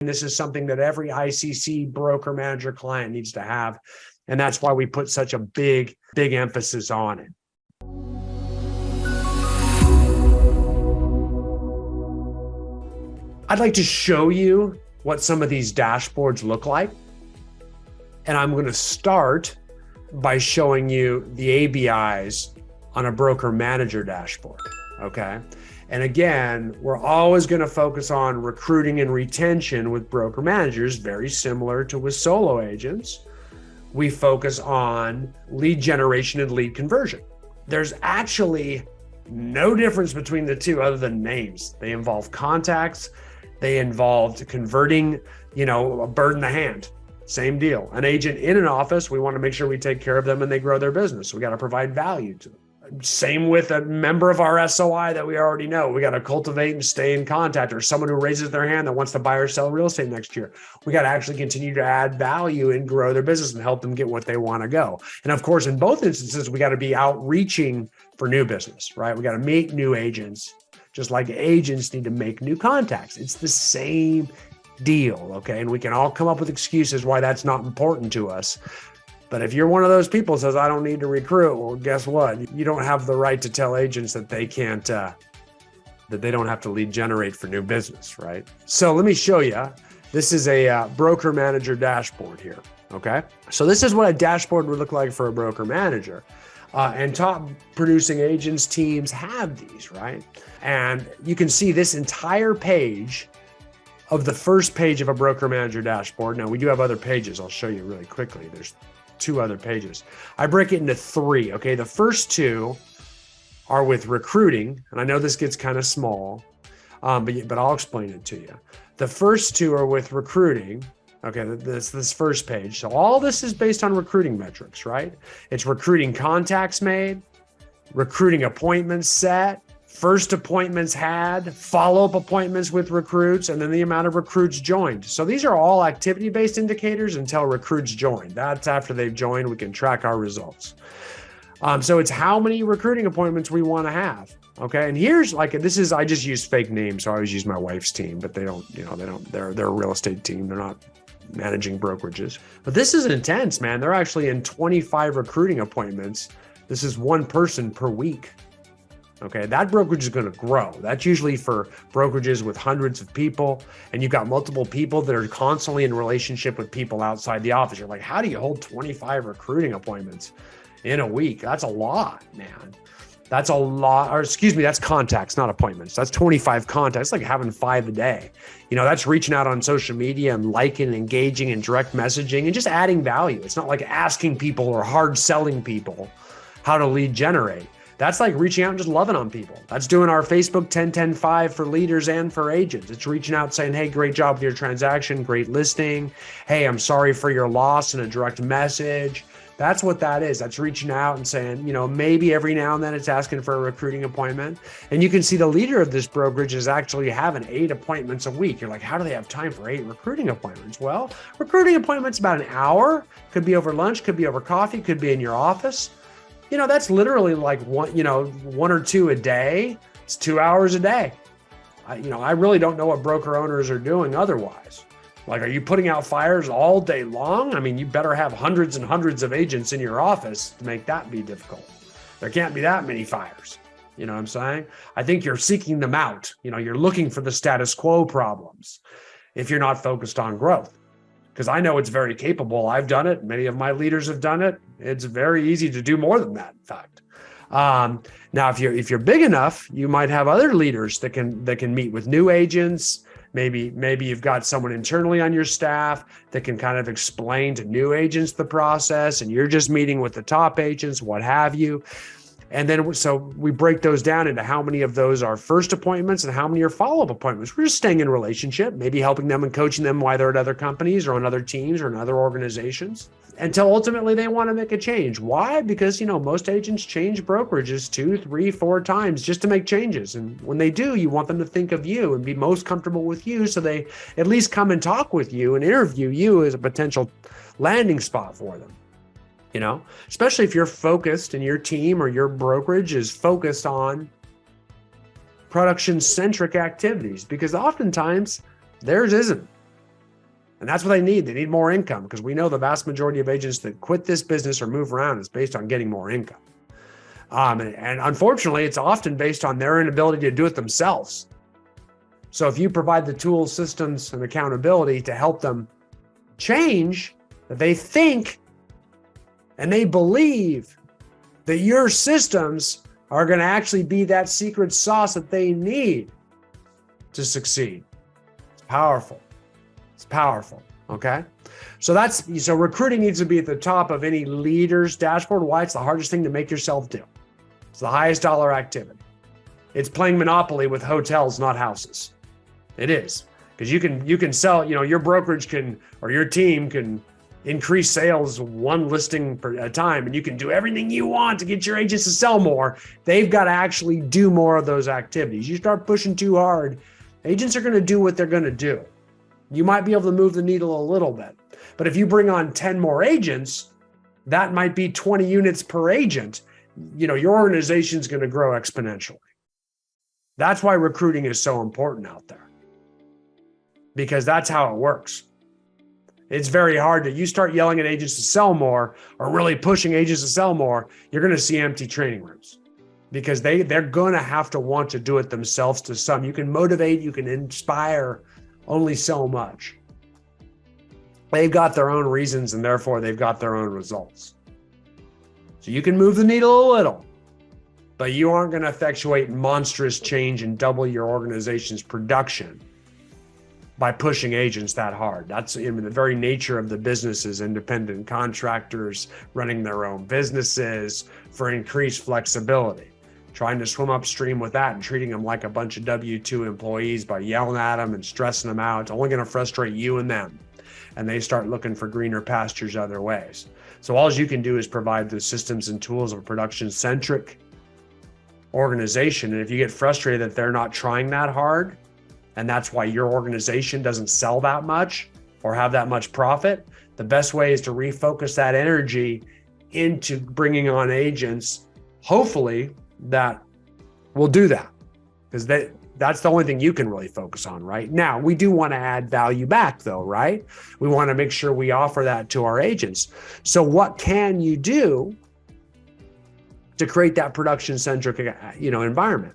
And this is something that every ICC broker manager client needs to have. And that's why we put such a big emphasis on it. I'd like to show you what some of these dashboards look like. And I'm going to start by showing you the ABIs on a broker manager dashboard, okay? And again, we're always going to focus on recruiting and retention with broker managers, very similar to with solo agents. We focus on lead generation and lead conversion. There's actually no difference between the two other than names. They involve contacts. They involved converting, a bird in the hand. Same deal. An agent in an office, we want to make sure we take care of them and they grow their business. So we got to provide value to them. Same with a member of our SOI that we already know. We got to cultivate and stay in contact, or someone who raises their hand that wants to buy or sell real estate next year. We got to actually continue to add value and grow their business and help them get what they want to go. And of course, in both instances, we got to be outreaching for new business, right? We got to meet new agents, just like agents need to make new contacts. It's the same deal, okay? And we can all come up with excuses why that's not important to us. But if you're one of those people who says, I don't need to recruit, well, guess what? You don't have the right to tell agents that they can't, that they don't have to lead generate for new business, right? So let me show you. This is a broker manager dashboard here, okay? So this is what a dashboard would look like for a broker manager. And top producing agents teams have these, right? And you can see this entire page of the first page of a broker manager dashboard. Now we do have other pages. I'll show you really quickly. There's 2 other pages. I break it into 3, okay? The first 2 are with recruiting, and I know this gets kind of small, but I'll explain it to you. The first 2 are with recruiting, okay? This first page. So all this is based on recruiting metrics, right? It's recruiting contacts made, recruiting appointments set, first appointments had, follow-up appointments with recruits, and then the amount of recruits joined. So these are all activity-based indicators until recruits join. That's after they've joined, we can track our results. So it's how many recruiting appointments we want to have. Okay. And here's I just use fake names. So I always use my wife's team, but they're a real estate team. They're not managing brokerages. But this is intense, man. They're actually in 25 recruiting appointments. This is 1 person per week. Okay, that brokerage is going to grow. That's usually for brokerages with hundreds of people, and you've got multiple people that are constantly in relationship with people outside the office. You're like, how do you hold 25 recruiting appointments in a week? That's a lot, man. That's a lot, or excuse me, that's contacts, not appointments. That's 25 contacts. It's like having 5 a day. That's reaching out on social media and liking and engaging and direct messaging and just adding value. It's not like asking people or hard selling people how to lead generate. That's like reaching out and just loving on people. That's doing our Facebook 10-10-5 for leaders and for agents. It's reaching out saying, hey, great job with your transaction, great listing. Hey, I'm sorry for your loss, in a direct message. That's what that is. That's reaching out and saying, maybe every now and then it's asking for a recruiting appointment. And you can see the leader of this brokerage is actually having 8 appointments a week. You're like, how do they have time for 8 recruiting appointments? Well, recruiting appointments about an hour, could be over lunch, could be over coffee, could be in your office. That's literally like 1 or 2 a day. It's 2 hours a day. I really don't know what broker owners are doing otherwise. Like, are you putting out fires all day long? I mean, you better have hundreds and hundreds of agents in your office to make that be difficult. There can't be that many fires. You know what I'm saying? I think you're seeking them out. You're looking for the status quo problems if you're not focused on growth. Because I know it's very capable. I've done it. Many of my leaders have done it. It's very easy to do more than that, in fact. Now, if you're big enough, you might have other leaders that can meet with new agents. Maybe you've got someone internally on your staff that can kind of explain to new agents the process, and you're just meeting with the top agents, what have you. And then, so we break those down into how many of those are first appointments and how many are follow-up appointments. We're just staying in relationship, maybe helping them and coaching them while they're at other companies or on other teams or in other organizations until ultimately they want to make a change. Why? Because, most agents change brokerages 2, 3, 4 times just to make changes. And when they do, you want them to think of you and be most comfortable with you. So they at least come and talk with you and interview you as a potential landing spot for them. Especially if you're focused and your team or your brokerage is focused on production-centric activities, because oftentimes theirs isn't. And that's what they need. They need more income, because we know the vast majority of agents that quit this business or move around is based on getting more income. And unfortunately, it's often based on their inability to do it themselves. So if you provide the tools, systems, and accountability to help them change, that they think and they believe that your systems are going to actually be that secret sauce that they need to succeed. It's powerful. It's powerful. Okay. So recruiting needs to be at the top of any leader's dashboard. Why? It's the hardest thing to make yourself do. It's the highest dollar activity. It's playing Monopoly with hotels, not houses. It is, because you can sell, your brokerage can, or your team can increase sales one listing per a time, and you can do everything you want to get your agents to sell more. They've got to actually do more of those activities. You start pushing too hard, agents are going to do what they're going to do. You might be able to move the needle a little bit, but if you bring on 10 more agents, that might be 20 units per agent. Your organization is going to grow exponentially. That's why recruiting is so important out there, because that's how it works. It's very hard you start yelling at agents to sell more, or really pushing agents to sell more, you're going to see empty training rooms, because they're going to have to want to do it themselves to some. You can motivate, you can inspire only so much. They've got their own reasons, and therefore they've got their own results. So you can move the needle a little, but you aren't going to effectuate monstrous change and double your organization's production by pushing agents that hard. That's in the very nature of the businesses, independent contractors running their own businesses for increased flexibility. Trying to swim upstream with that and treating them like a bunch of W-2 employees by yelling at them and stressing them out, it's only going to frustrate you and them. And they start looking for greener pastures other ways. So all you can do is provide the systems and tools of a production-centric organization. And if you get frustrated that they're not trying that hard, and that's why your organization doesn't sell that much or have that much profit, the best way is to refocus that energy into bringing on agents, hopefully, that will do that, because that's the only thing you can really focus on right now. We do want to add value back though, right? We want to make sure we offer that to our agents. So what can you do to create that production-centric, environment?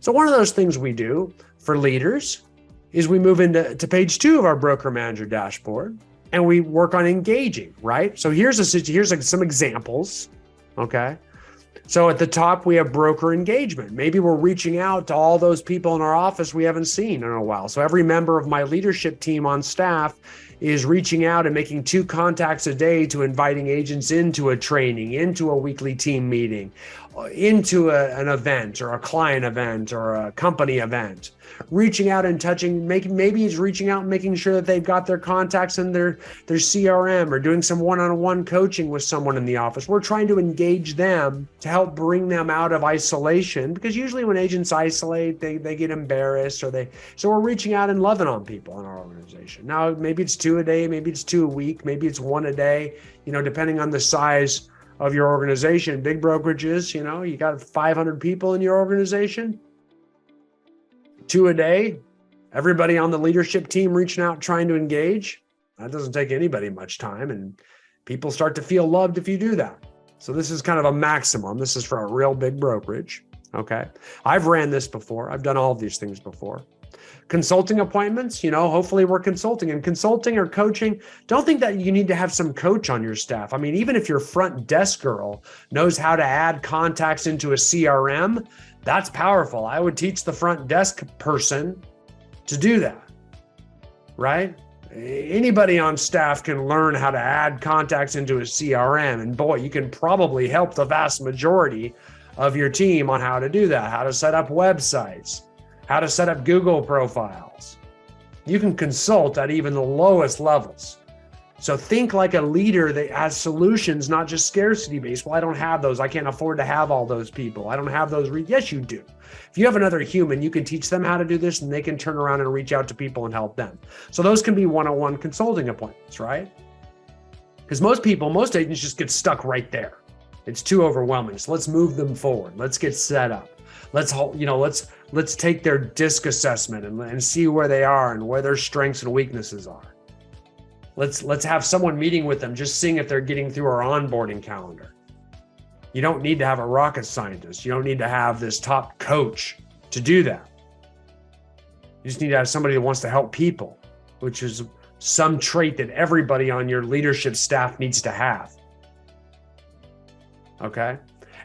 So one of those things we do for leaders is we move into page 2 of our broker manager dashboard, and we work on engaging, right? So here's some examples, okay? So at the top, we have broker engagement. Maybe we're reaching out to all those people in our office we haven't seen in a while. So every member of my leadership team on staff is reaching out and making 2 contacts a day to inviting agents into a training, into a weekly team meeting, into an event or a client event or a company event. Reaching out and touching, maybe he's reaching out and making sure that they've got their contacts in their CRM, or doing some one-on-one coaching with someone in the office. We're trying to engage them to help bring them out of isolation, because usually when agents isolate, they get embarrassed, so we're reaching out and loving on people in our organization. Now, maybe it's 2 a day, maybe it's 2 a week, maybe it's 1 a day, depending on the size of your organization. Big brokerages, you got 500 people in your organization, 2 a day, everybody on the leadership team reaching out, trying to engage. That doesn't take anybody much time, and people start to feel loved if you do that. So this is kind of a maximum. This is for a real big brokerage. Okay. I've ran this before. I've done all of these things before. Consulting appointments, hopefully we're consulting, and consulting or coaching. Don't think that you need to have some coach on your staff. I mean, even if your front desk girl knows how to add contacts into a CRM, that's powerful. I would teach the front desk person to do that, right? Anybody on staff can learn how to add contacts into a CRM. And boy, you can probably help the vast majority of your team on how to do that, how to set up websites, how to set up Google profiles. You can consult at even the lowest levels. So think like a leader that has solutions, not just scarcity based. Well, I don't have those. I can't afford to have all those people. I don't have those. Yes, you do. If you have another human, you can teach them how to do this, and they can turn around and reach out to people and help them. So those can be one-on-one consulting appointments, right? Because most agents just get stuck right there. It's too overwhelming. So let's move them forward. Let's get set up. Let's take their DISC assessment and see where they are and where their strengths and weaknesses are. Let's have someone meeting with them, just seeing if they're getting through our onboarding calendar. You don't need to have a rocket scientist. You don't need to have this top coach to do that. You just need to have somebody that wants to help people, which is some trait that everybody on your leadership staff needs to have. Okay.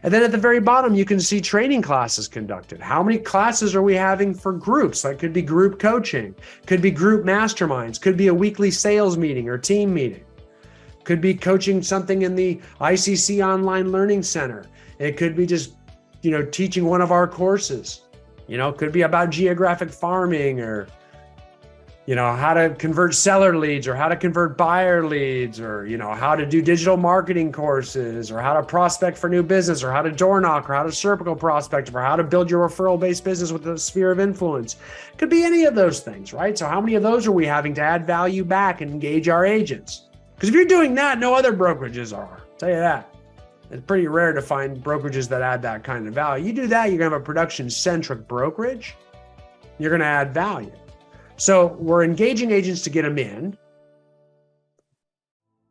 And then at the very bottom, you can see training classes conducted. How many classes are we having for groups? That could be group coaching, could be group masterminds, could be a weekly sales meeting or team meeting, could be coaching something in the ICC Online Learning Center. It could be just, teaching one of our courses. It could be about geographic farming or, how to convert seller leads or how to convert buyer leads or, how to do digital marketing courses or how to prospect for new business or how to door knock or how to circle prospect or how to build your referral-based business with a sphere of influence. It could be any of those things, right? So how many of those are we having to add value back and engage our agents? Because if you're doing that, no other brokerages are. I'll tell you that. It's pretty rare to find brokerages that add that kind of value. You do that, you're going to have a production-centric brokerage. You're going to add value. So we're engaging agents to get them in.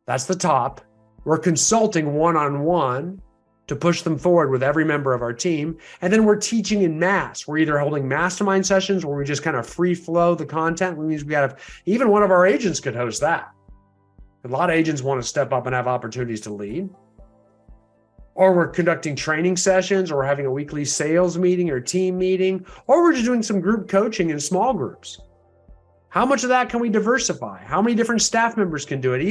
That's the top. We're consulting one-on-one to push them forward with every member of our team. And then we're teaching in mass. We're either holding mastermind sessions where we just kind of free flow the content. Which means we got even one of our agents could host that. A lot of agents want to step up and have opportunities to lead. Or we're conducting training sessions, or we're having a weekly sales meeting or team meeting, or we're just doing some group coaching in small groups. How much of that can we diversify? How many different staff members can do it?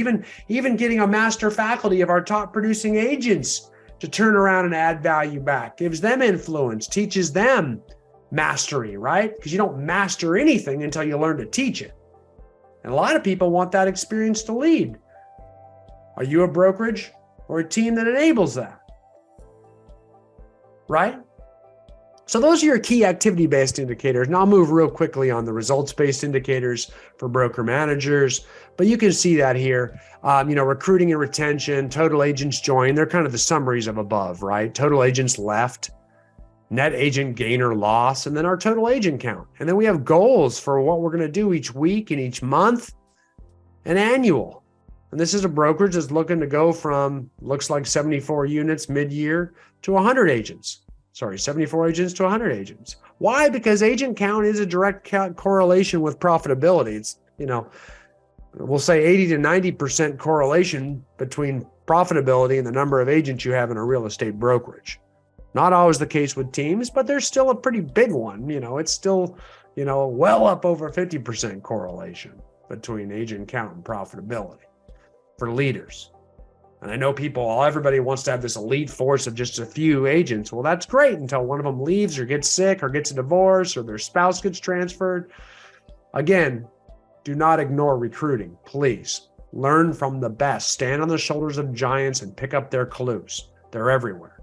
Even getting a master faculty of our top producing agents to turn around and add value back, gives them influence, teaches them mastery, right? Because you don't master anything until you learn to teach it. And a lot of people want that experience to lead. Are you a brokerage or a team that enables that? Right? So those are your key activity-based indicators. And I'll move real quickly on the results-based indicators for broker managers. But you can see that here, recruiting and retention, total agents joined. They're kind of the summaries of above, right? Total agents left, net agent gain or loss, and then our total agent count. And then we have goals for what we're going to do each week and each month and annual. And this is a brokerage that's looking to go from, looks like 74 units mid-year to 100 agents. 74 agents to 100 agents. Why? Because agent count is a direct correlation with profitability. It's, we'll say 80 to 90% correlation between profitability and the number of agents you have in a real estate brokerage. Not always the case with teams, but there's still a pretty big one. It's still, well up over 50% correlation between agent count and profitability for leaders. And I know everybody wants to have this elite force of just a few agents. Well, that's great until one of them leaves or gets sick or gets a divorce or their spouse gets transferred. Again, do not ignore recruiting, please. Learn from the best. Stand on the shoulders of giants and pick up their clues. They're everywhere.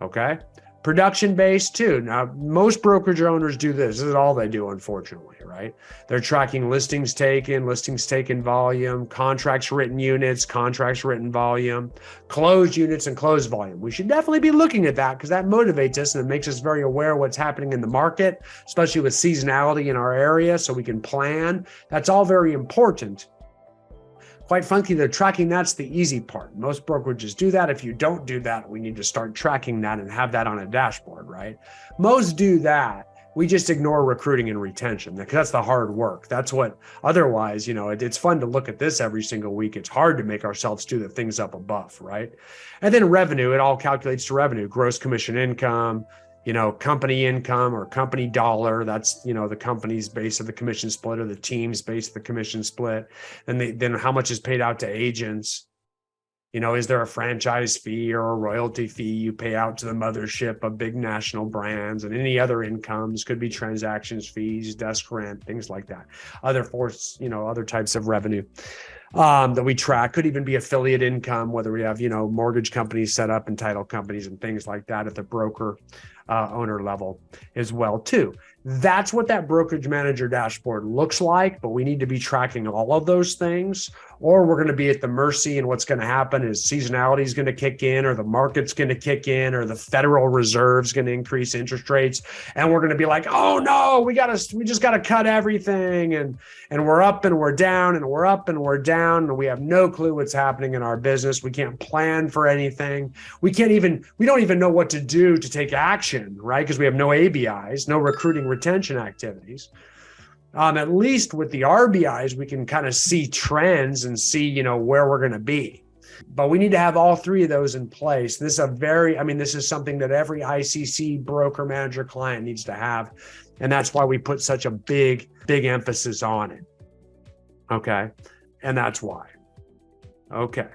Okay? Production-based too. Now, most brokerage owners do this. This is all they do, unfortunately, right? They're tracking listings taken volume, contracts written units, contracts written volume, closed units and closed volume. We should definitely be looking at that because that motivates us and it makes us very aware of what's happening in the market, especially with seasonality in our area, so we can plan. That's all very important. Quite frankly, the tracking, that's the easy part. Most brokerages do that. If you don't do that, we need to start tracking that and have that on a dashboard, right? Most do that. We just ignore recruiting and retention because that's the hard work. That's what, otherwise, it's fun to look at this every single week. It's hard to make ourselves do the things up above, right? And then revenue, it all calculates to revenue, gross commission income, company income or company dollar. That's, the company's base of the commission split or the team's base of the commission split. And then how much is paid out to agents? Is there a franchise fee or a royalty fee you pay out to the mothership of big national brands, and any other incomes? Could be transactions fees, desk rent, things like that. Other types of revenue that we track. Could even be affiliate income, whether we have, mortgage companies set up and title companies and things like that at the broker. owner level as well too. That's what that brokerage manager dashboard looks like, but we need to be tracking all of those things, or we're going to be at the mercy, and what's going to happen is seasonality is going to kick in, or the market's going to kick in, or the Federal Reserve's going to increase interest rates, and we're going to be like, oh no, we just got to cut everything, and we're up and we're down, and we're up and we're down, and we have no clue what's happening in our business. We can't plan for anything. We don't even know what to do to take action, right? Because we have no ABIs, no recruiting retention activities. At least with the RBIs, we can kind of see trends and see, where we're going to be. But we need to have all three of those in place. This is something that every ICC broker manager client needs to have. And that's why we put such a big emphasis on it. Okay. And that's why. Okay.